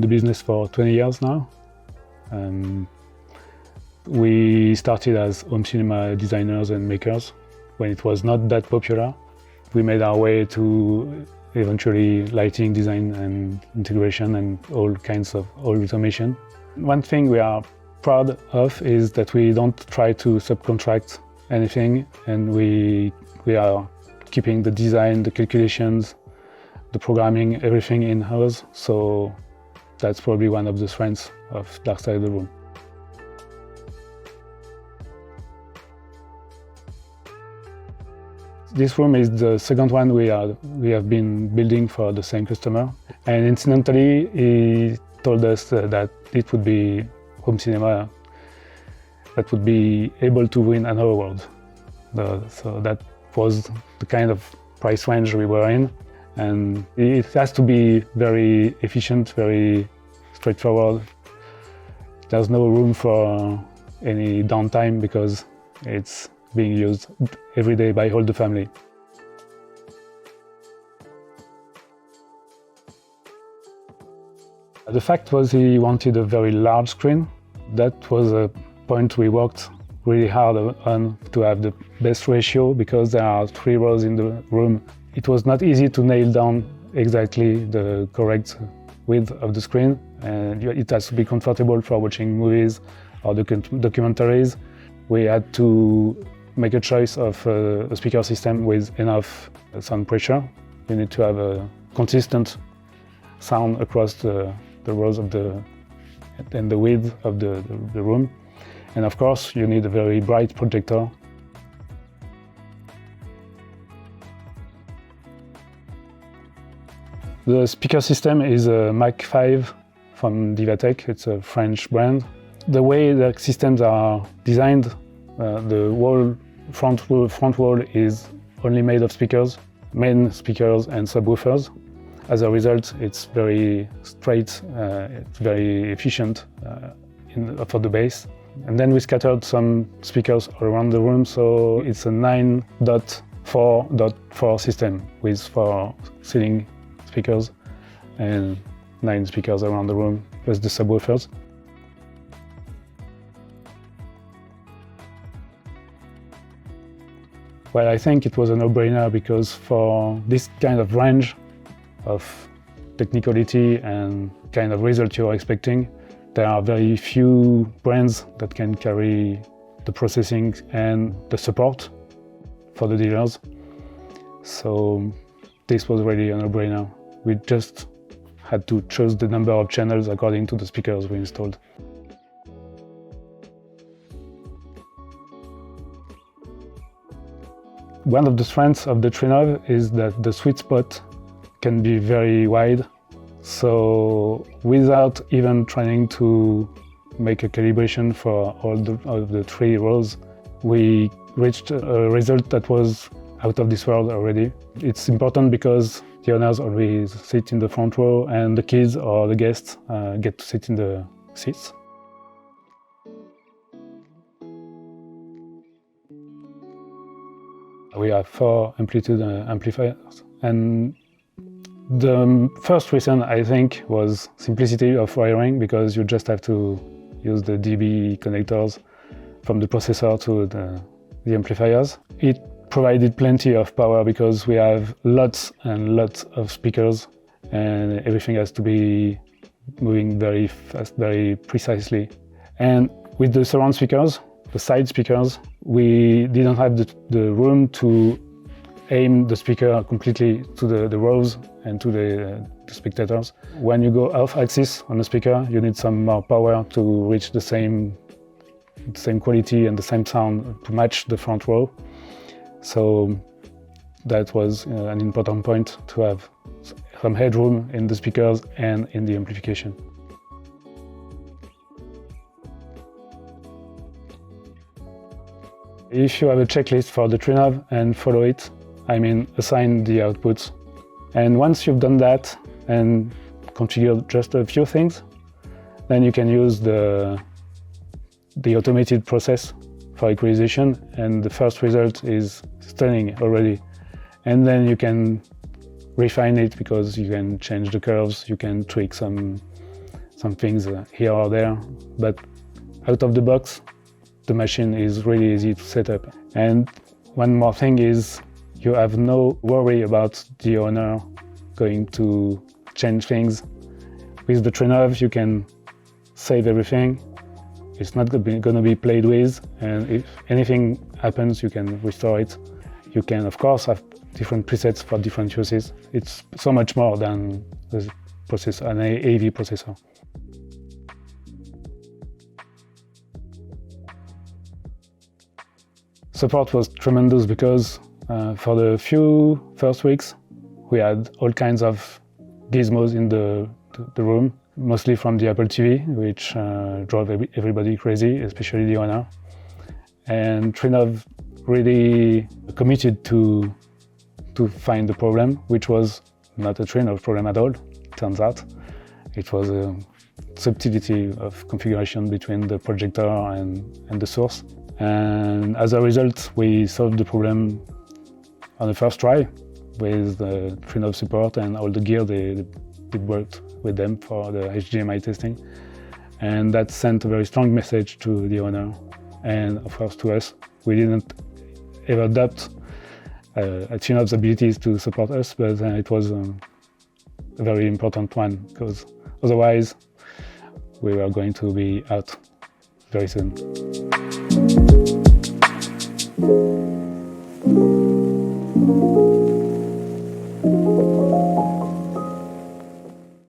the business for 20 years now. We started as home cinema designers and makers when it was not that popular. We made our way to eventually lighting design and integration and all kinds of automation. One thing we are proud of is that we don't try to subcontract anything, and we are keeping the design, the calculations, the programming, everything in-house. So that's probably one of the strengths of Dark Side of the Room. This room is the second one we have been building for the same customer. And incidentally, he told us that it would be home cinema that would be able to win another award. So that was the kind of price range we were in. And it has to be very efficient, very straightforward. There's no room for any downtime because it's being used every day by all the family. The fact was he wanted a very large screen. That was a point we worked really hard on to have the best ratio because there are 3 rows in the room. It was not easy to nail down exactly the correct width of the screen, and it has to be comfortable for watching movies or documentaries. We had to make a choice of a speaker system with enough sound pressure. You need to have a consistent sound across the rows of and the width of the room. And of course, you need a very bright projector. The speaker system is a Mac 5 from Divatec. It's a French brand. The way the systems are designed, the front wall is only made of speakers, main speakers and subwoofers. As a result, it's very straight, it's very efficient for the bass. And then we scattered some speakers around the room, so it's a 9.4.4 system with 4 ceiling speakers and 9 speakers around the room, plus the subwoofers. Well, I think it was a no-brainer because for this kind of range of technicality and kind of result you're expecting, there are very few brands that can carry the processing and the support for the dealers. So this was really a no-brainer. We just had to choose the number of channels according to the speakers we installed. One of the strengths of the Trinnov is that the sweet spot can be very wide. So without even trying to make a calibration for all of the 3 rows, we reached a result that was out of this world already. It's important because the owners always sit in the front row and the kids or the guests get to sit in the seats. We have 4 Amplitude amplifiers, and the first reason, I think, was simplicity of wiring, because you just have to use the DB connectors from the processor to the amplifiers. It provided plenty of power because we have lots and lots of speakers and everything has to be moving very fast, very precisely. And with the surround speakers, the side speakers, we didn't have the room to aim the speaker completely to the rows and to the spectators. When you go off axis on the speaker, you need some more power to reach the same quality and the same sound to match the front row. So that was an important point, to have some headroom in the speakers and in the amplification. If you have a checklist for the Trinnov and follow it, I mean assign the outputs. And once you've done that and configured just a few things, then you can use the automated process for equalization, and the first result is stunning already. And then you can refine it because you can change the curves, you can tweak some some things here or there, but out of the box, the machine is really easy to set up. And one more thing is you have no worry about the owner going to change things. With the Trinnov, you can save everything. It's not going to be played with, and if anything happens, you can restore it. You can, of course, have different presets for different uses. It's so much more than the processor, an AV processor. Support was tremendous because for the few first weeks, we had all kinds of gizmos in the room, mostly from the Apple TV, which drove everybody crazy, especially the owner. And Trinnov really committed to find the problem, which was not a Trinnov problem at all, turns out. It was a subtlety of configuration between the projector and the source. And as a result, we solved the problem on the first try with the Trinnov support and all the gear they worked with them for the HDMI testing. And that sent a very strong message to the owner and, of course, to us. We didn't ever doubt Trinnov's abilities to support us, but it was a very important one, because otherwise we were going to be out very soon.